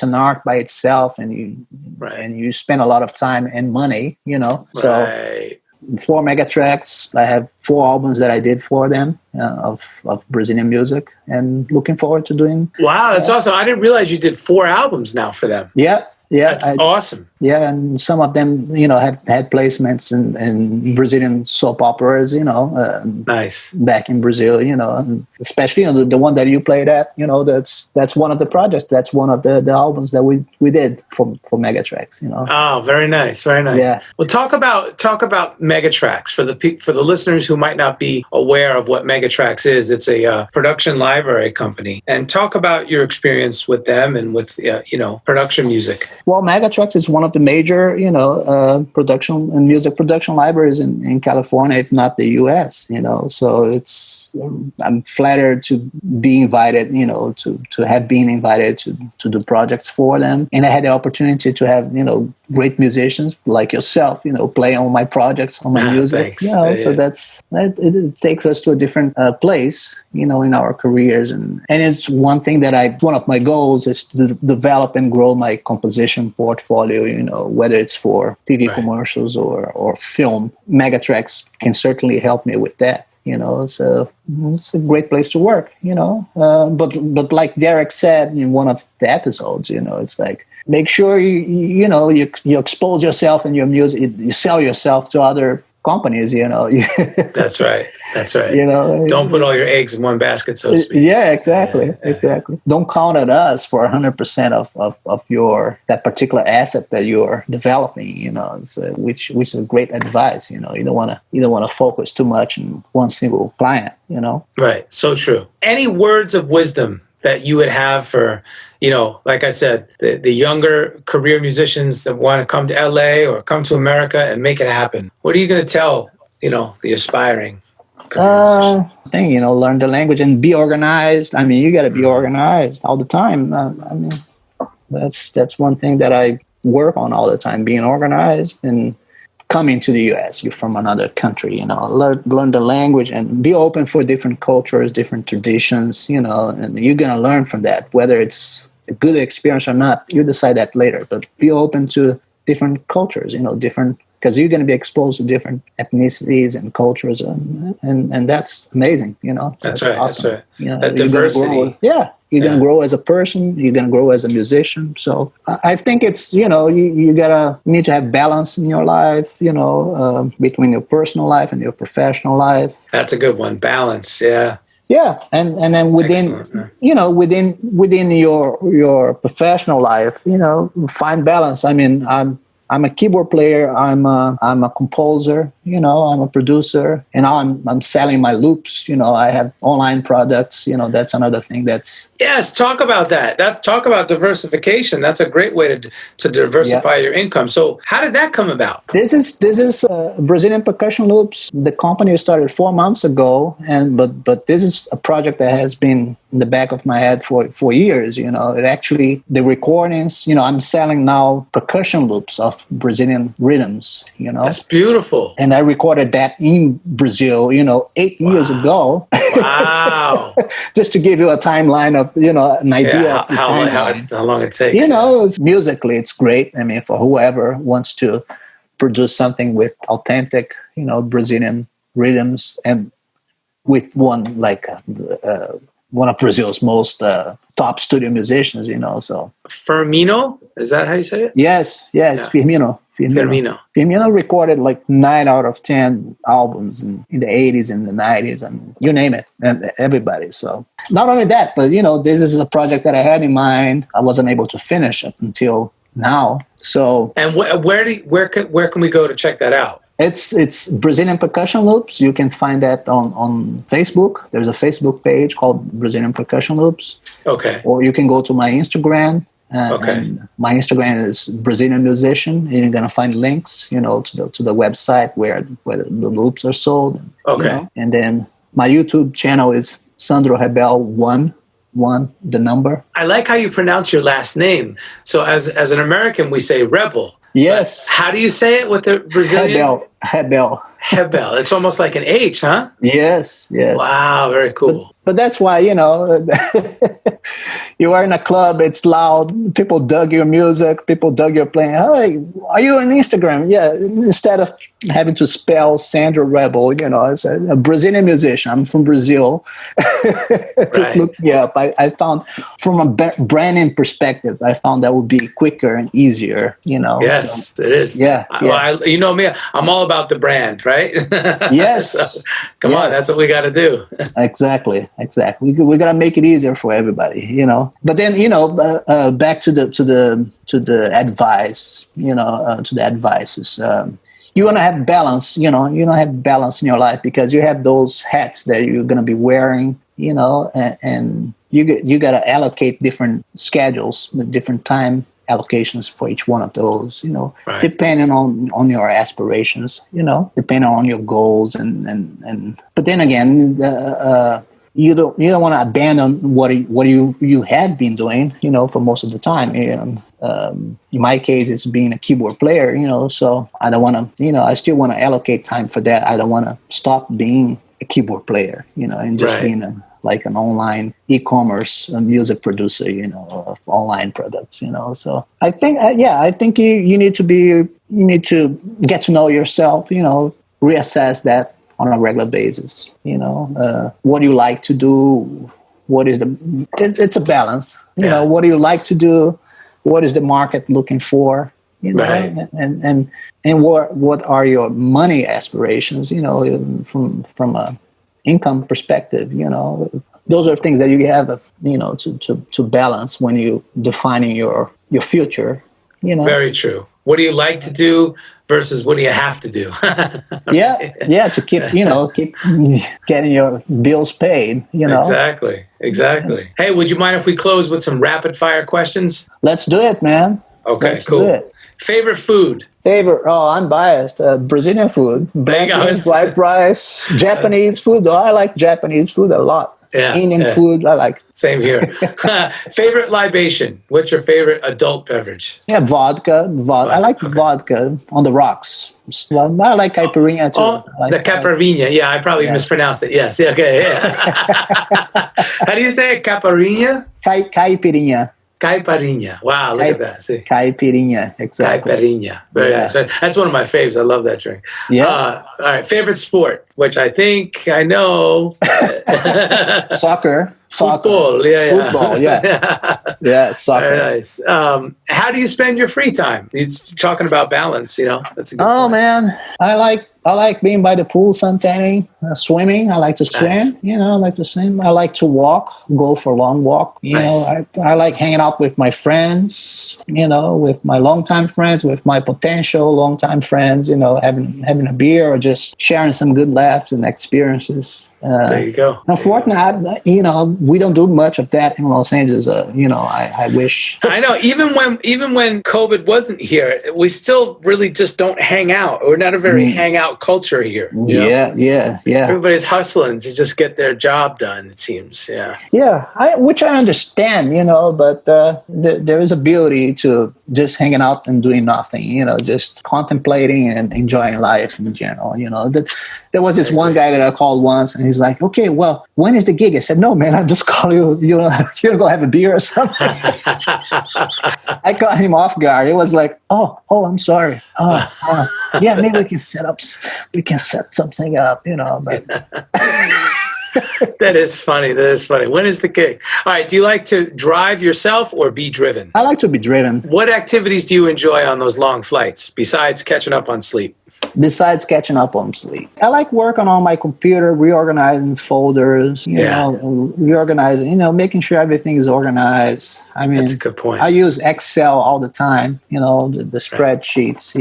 an art by itself, and you spend a lot of time and money, So for Megatracks, I have 4 albums that I did for them of Brazilian music, and looking forward to doing. Wow, that's awesome! I didn't realize you did 4 albums now for them. Yeah. That's awesome. Yeah, and some of them, have had placements in Brazilian soap operas, nice back in Brazil, and especially the one that you played at, that's one of the projects. That's one of the albums that we did for Megatracks, Oh, very nice, very nice. Yeah. Well, talk about Megatracks for the listeners who might not be aware of what Megatracks is. It's a production library company, and talk about your experience with them and with production music. Well, Megatracks is one of the major, production and music production libraries in California, if not the U.S. So I'm flattered to be invited, to have been invited to do projects for them, and I had the opportunity to have great musicians like yourself, play on my projects, on my music, Thanks. so it takes us to a different place, in our careers. And it's one thing one of my goals is to develop and grow my composition portfolio, whether it's for TV commercials or film. Megatracks can certainly help me with that. So it's a great place to work, but like Derek said in one of the episodes, it's like, make sure you expose yourself in your music, you sell yourself to other companies, That's right. Don't put all your eggs in one basket, so to speak. Yeah, exactly. Don't count on us for 100% of that particular asset that you're developing, which is a great advice. You don't want to focus too much on one single client. Right. So true. Any words of wisdom that you would have for, like I said, the younger career musicians that want to come to LA or come to America and make it happen? What are you going to tell, the aspiring career musician? Learn the language and be organized. I mean, you got to be organized all the time. That's one thing that I work on all the time, being organized. And coming to the U.S., you're from another country, learn the language and be open for different cultures, different traditions, and you're going to learn from that, whether it's a good experience or not. You decide that later, but be open to different cultures, because you're going to be exposed to different ethnicities and cultures, and that's amazing, That's right. awesome. That's right. That diversity. You're going to grow as a person. You're going to grow as a musician. So I think it's, you need to have balance in your life, between your personal life and your professional life. That's a good one. Balance. Yeah. Yeah. And then within, within your professional life, find balance. I mean, I'm a keyboard player. I'm a composer. I'm a producer, and I'm selling my loops. I have online products. That's another thing. Yes. Talk about that. Talk about diversification. That's a great way to diversify your income. So how did that come about? This is Brazilian percussion loops. The company started 4 months ago, but this is a project that has been in the back of my head for years. It actually, the recordings. I'm selling now percussion loops of Brazilian rhythms. That's beautiful. And I recorded that in Brazil, 8 years ago. Wow. Just to give you a timeline of, an idea of how long it takes. It's musically, it's great. I mean, for whoever wants to produce something with authentic, Brazilian rhythms, and with one of Brazil's most top studio musicians, so. Firmino, is that how you say it? Yes, yeah. Firmino. Firmino recorded like 9 out of 10 albums in the 80s and the 90s, and you name it, and everybody. So not only that, but this is a project that I had in mind. I wasn't able to finish it until now. So, and where can we go to check that out? It's Brazilian Percussion Loops. You can find that on Facebook. There's a Facebook page called Brazilian Percussion Loops. Okay. Or you can go to my Instagram. And my Instagram is Brazilian Musician, and you're gonna find links, to the website where the loops are sold. Okay. And then my YouTube channel is Sandro Rebel 1, the number. I like how you pronounce your last name. So as an American, we say Rebel. Yes. But how do you say it with the Brazilian? Rebel. It's almost like an H, huh? Yes. Wow, very cool. But that's why, you are in a club, it's loud, people dug your music, people dug your playing. Hey, are you on Instagram? Yeah, instead of having to spell Sandro Rebel, it's a Brazilian musician. I'm from Brazil. Just look me up. I found, from a branding perspective, I found that would be quicker and easier, Yes, it is. Yeah. Well, you know me, I'm all about the brand, right? Yes. So, come on, that's what we got to do. Exactly. We got to make it easier for everybody, But then, back to the advice, to the advices. You want to have balance, you don't have balance in your life because you have those hats that you're going to be wearing, and you got to allocate different schedules, different time allocations for each one of those, depending on your aspirations, depending on your goals, and but then again, you don't want to abandon what you have been doing, for most of the time. in my case, it's being a keyboard player, so I don't want to, I still want to allocate time for that. I don't want to stop being a keyboard player, and just being like an online e-commerce music producer, of online products, So I think, I think you need to get to know yourself, reassess that on a regular basis, what do you like to do? What is it's a balance, what do you like to do? What is the market looking for? And what are your money aspirations? From a income perspective. Those are things that you have, to balance when you defining your future. Very true. What do you like to do versus what do you have to do? To keep getting your bills paid. Exactly. Hey, would you mind if we close with some rapid fire questions? Let's do it, man. Okay, Let's cool. do it. Favorite food? I'm biased. Brazilian food, black beans, white rice, Japanese food. I like Japanese food a lot. Indian food, I like. Same here. Favorite libation? What's your favorite adult beverage? Yeah, vodka. I like vodka on the rocks. I like caipirinha too. Oh, the caipirinha. Yeah, I probably mispronounced it. Yes. Okay. Yeah. How do you say it? Caipirinha? Caipirinha. Caipirinha. Wow, look at that. See? Caipirinha, exactly. Caipirinha. Very nice. That's one of my faves. I love that drink. Yeah. All right. Favorite sport, which I think I know. Soccer. Football. Yeah. Football, yeah. Yeah, soccer. Very nice. How do you spend your free time? You're talking about balance, That's a good point. Man. I like being by the pool, suntanning, swimming. I like to swim. Nice. I like to swim. I like to walk, go for a long walk. Nice. I like hanging out with my friends, with my longtime friends, with my potential longtime friends, having a beer or just sharing some good laughs and experiences. There you go. Unfortunately, we don't do much of that in Los Angeles. I wish. I know. Even when COVID wasn't here, we still really just don't hang out. We're not a very hangout culture here. Yeah. Everybody's hustling to just get their job done, it seems. Yeah. Yeah, which I understand, but there is a beauty to just hanging out and doing nothing, just contemplating and enjoying life in general. There was this one guy that I called once, and he's like, "Okay, well, when is the gig?" I said, "No, man, I just call you. You're go have a beer or something." I caught him off guard. It was like, "Oh, I'm sorry. Yeah, maybe we can set something up, But That is funny. When is the gig? All right. Do you like to drive yourself or be driven? I like to be driven. What activities do you enjoy on those long flights besides catching up on sleep? Besides catching up on sleep, I like working on my computer, reorganizing folders, reorganizing, making sure everything is organized. I mean, that's a good point. I use Excel all the time, the spreadsheets,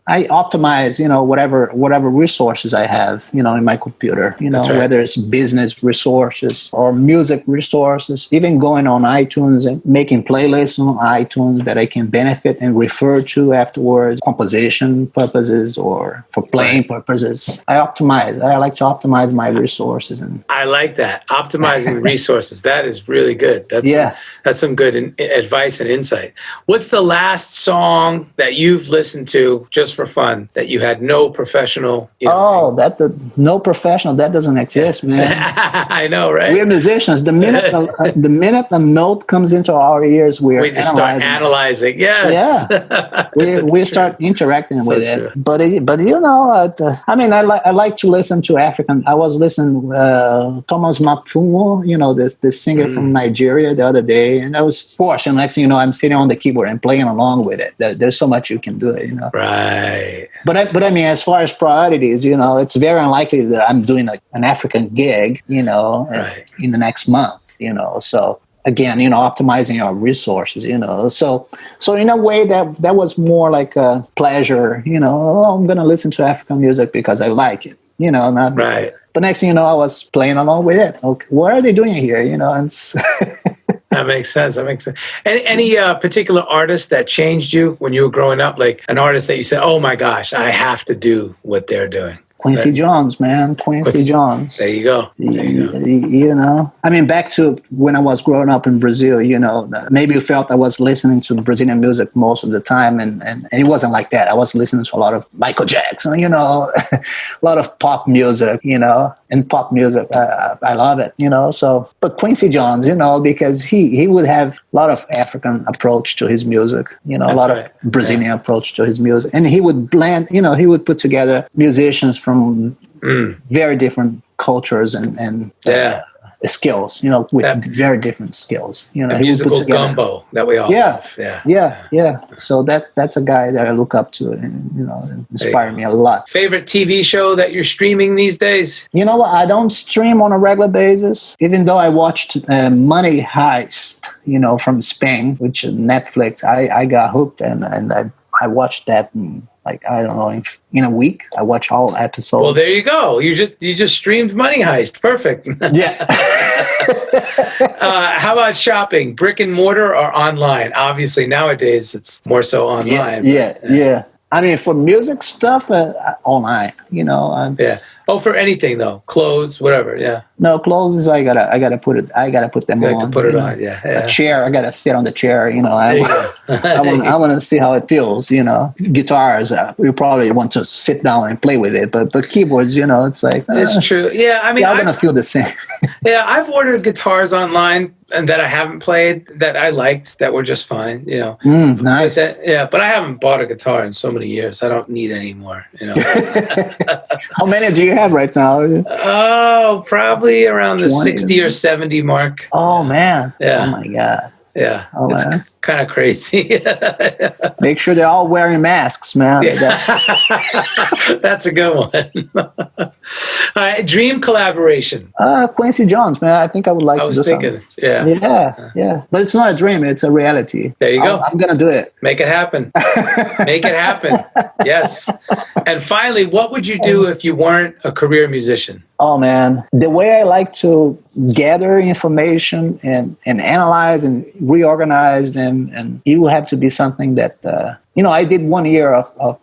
I optimize, whatever resources I have, in my computer, whether it's business resources or music resources, even going on iTunes and making playlists on iTunes that I can benefit and refer to afterwards, composition purposes or for playing purposes. I like to optimize my resources. And I like that. Optimizing resources. That is really good. That's some good advice and insight. What's the last song that you've listened to just for fun that you had no professional? No professional. That doesn't exist, man. I know, right? We're musicians. The minute a note comes into our ears, we just start analyzing. Yes. Yeah. we start interacting with it. But I like to listen to African. I was listening Thomas Mapfumo, this singer from Nigeria the other day, and I was forced. And next thing you know, I'm sitting on the keyboard and playing along with it. There's so much you can do it, Right. But I mean, as far as priorities, it's very unlikely that I'm doing an African gig, in the next month, So again, optimizing our resources, So in a way that was more like a pleasure, I'm going to listen to African music because I like it, not because. Right. But next thing you know, I was playing along with it. Okay, what are they doing here? And That makes sense. Any particular artist that changed you when you were growing up? Like an artist that you said, "Oh my gosh, I have to do what they're doing." Quincy Jones, man. Quincy Jones. There you go. You know, I mean, back to when I was growing up in Brazil, you know, maybe you felt I was listening to Brazilian music most of the time. And it wasn't like that. I was listening to a lot of Michael Jackson, you know, a lot of pop music, you know, and pop music. I love it, you know. So, but Quincy Jones, you know, because he would have a lot of African approach to his music, you know, a lot of Brazilian approach to his music. And he would blend, you know, he would put together musicians from very different cultures and skills, you know, with very different skills. You know, the musical gumbo that we all love. Yeah. So that's a guy that I look up to, and you know, inspire me a lot. Favorite TV show that you're streaming these days? You know what? I don't stream on a regular basis, even though I watched Money Heist, you know, from Spain, which Netflix. I got hooked and I watched that. Like, I don't know, in a week, I watch all episodes. Well, there you go. You just streamed Money Heist. Perfect. Yeah. How about shopping? Brick and mortar or online? Obviously, nowadays, it's more so online. Yeah. I mean, for music stuff, online, you know. Oh, for anything though, clothes, whatever. Yeah. No, clothes. I gotta put them on. To put it on. Yeah. A chair. I gotta sit on the chair. You know. I want to see how it feels. You know. Guitars. We probably want to sit down and play with it, but keyboards. You know, it's like it's true. Yeah. I mean, I'm gonna feel the same. Yeah, I've ordered guitars online and that I haven't played that I liked that were just fine. You know. Nice. But I haven't bought a guitar in so many years. I don't need any more. You know. How many do you have right now? Oh, probably around the 60 or 70 mark. Oh man. Yeah. Oh my God. Yeah. Oh, it's kind of crazy. Make sure they're all wearing masks, man. Yeah. That's a good one. Dream collaboration. Quincy Jones, man. I think I would like to do something. Yeah. But it's not a dream. It's a reality. There you go. I'm going to do it. Make it happen. Make it happen. Yes. And finally, what would you do if you weren't a career musician? Oh, man. The way I like to gather information and analyze and reorganize them, and it will have to be something that, you know, I did 1 year of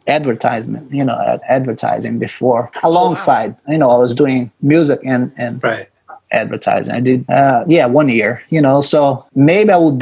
advertisement, you know, advertising before, alongside, you know, I was doing music and advertising. I did, 1 year, you know, so maybe I would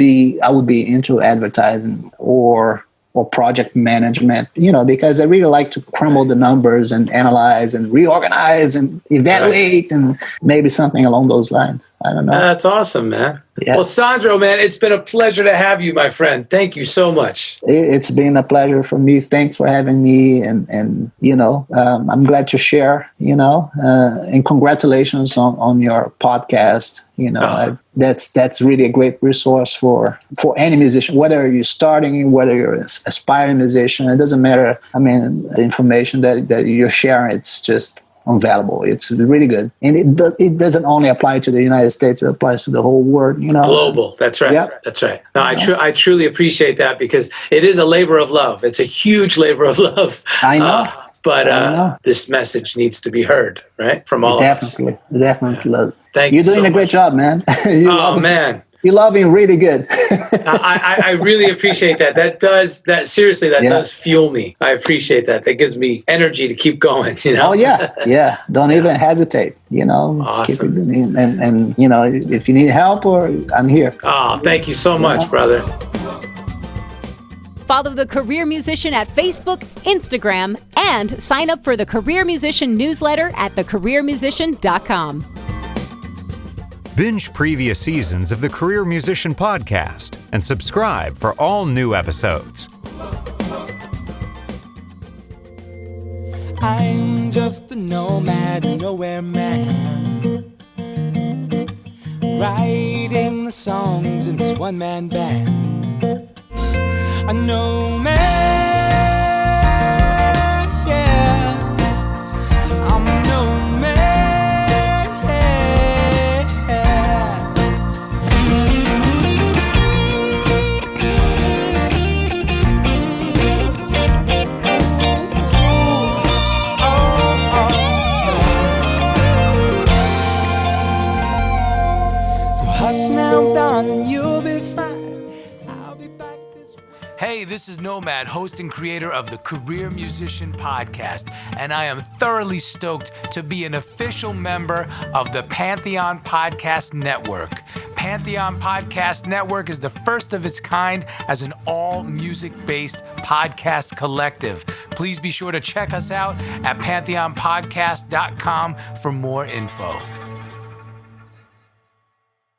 be into advertising or project management, you know, because I really like to crumble the numbers and analyze and reorganize and evaluate and maybe something along those lines. I don't know. That's awesome, man. Yeah. Well, Sandro, man, it's been a pleasure to have you, my friend. Thank you so much. It's been a pleasure for me. Thanks for having me. And you know, I'm glad to share, you know, and congratulations on your podcast. You know, that's really a great resource for any musician, whether you're starting, whether you're an aspiring musician. It doesn't matter. I mean, the information that you're sharing, it's just invaluable. It's really good. And it doesn't only apply to the United States. It applies to the whole world, you know. Global. That's right. Yep. That's right. No, I truly appreciate that because it is a labor of love. It's a huge labor of love. I know. But this message needs to be heard, right? From all Definitely. of us. Definitely. Thank you. You're doing a great job, man. Man. You love him really good. I really appreciate that. That does fuel me. I appreciate that. That gives me energy to keep going. You know. Oh yeah. Don't even hesitate. You know. Awesome. And you know, if you need help, I'm here. Oh, thank you so much, brother. Follow The Career Musician at Facebook, Instagram, and sign up for the Career Musician newsletter at thecareermusician.com. Binge previous seasons of the Career Musician podcast and subscribe for all new episodes. I'm just a nomad, nowhere man, writing the songs in this one-man band. A nomad, yeah, I'm a nomad. So hush now, darling, you'll be fine. I'll be back this way. Hey, this is Nomad, host and creator of the Career Musician Podcast, and I am thoroughly stoked to be an official member of the Pantheon Podcast Network. Pantheon Podcast Network is the first of its kind as an all-music-based podcast collective. Please be sure to check us out at pantheonpodcast.com for more info.